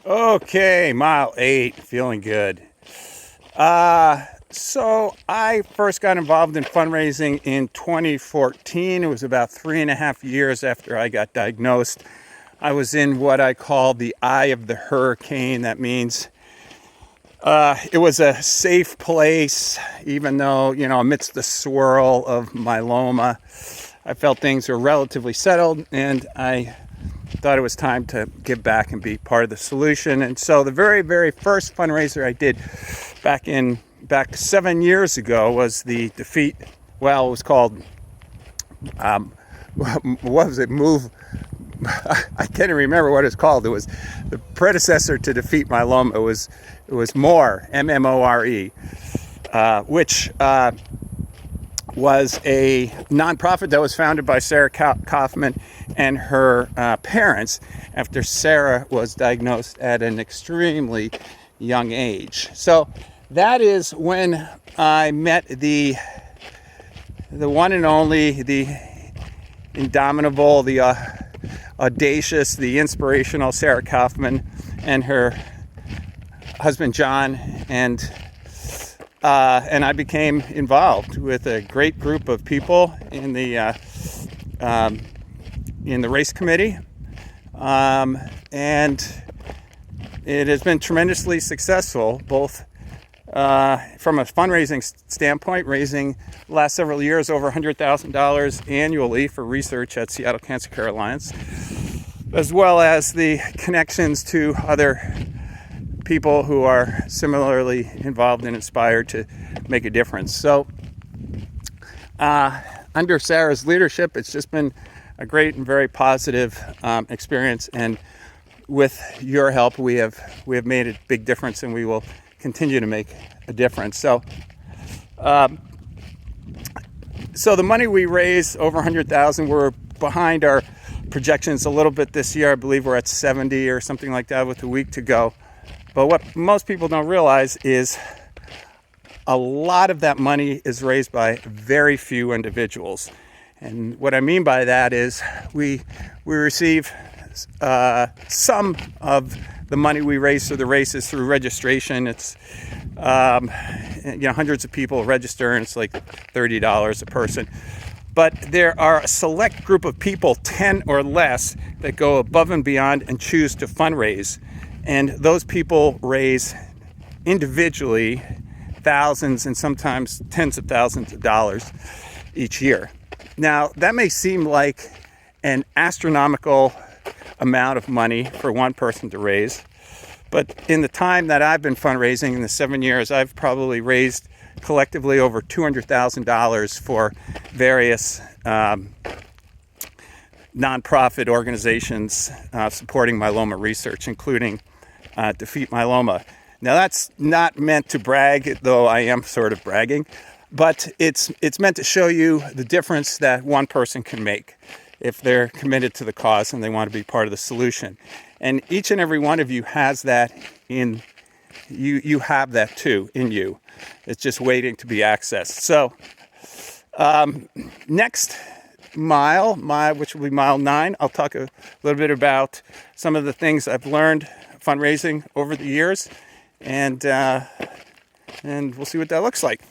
Okay, mile 8, feeling good. So I first got involved in fundraising in 2014. It was about 3.5 years after I got diagnosed. I was in what I call the eye of the hurricane. That means it was a safe place, even though, amidst the swirl of myeloma, I felt things were relatively settled, and I thought it was time to give back and be part of the solution. And so the very, very first fundraiser I did back 7 years ago was the Defeat. Well, it was called what was it? Move. I can't even remember what it's called. It was the predecessor to Defeat Myeloma. It was More, MMORE, which was a nonprofit that was founded by Sarah Kaufman and her parents after Sarah was diagnosed at an extremely young age. So that is when I met the one and only, the indomitable, the audacious, the inspirational Sarah Kaufman and her husband John, and I became involved with a great group of people in the race committee, and it has been tremendously successful, both from a fundraising standpoint, raising the last several years over $100,000 annually for research at Seattle Cancer Care Alliance, as well as the connections to other people who are similarly involved and inspired to make a difference. So under Sarah's leadership, it's just been a great and very positive experience, and with your help, we have made a big difference, and we will continue to make a difference. So the money we raised, over $100,000, we're behind our projections a little bit this year. I believe we're at 70 or something like that with a week to go. But what most people don't realize is a lot of that money is raised by very few individuals. And what I mean by that is we receive some of the money we raise through the races through registration. It's hundreds of people register, and it's like $30 a person. But there are a select group of people, 10 or less, that go above and beyond and choose to fundraise. And those people raise individually thousands and sometimes tens of thousands of dollars each year. Now, that may seem like an astronomical amount of money for one person to raise, but in the time that I've been fundraising, in the 7 years, I've probably raised collectively over $200,000 for various nonprofit organizations supporting myeloma research, including Defeat Myeloma. Now, that's not meant to brag, though I am sort of bragging, but it's meant to show you the difference that one person can make if they're committed to the cause and they want to be part of the solution. And each and every one of you has that in you. You have that too in you. It's just waiting to be accessed. So next mile, which will be mile 9, I'll talk a little bit about some of the things I've learned fundraising over the years, and we'll see what that looks like.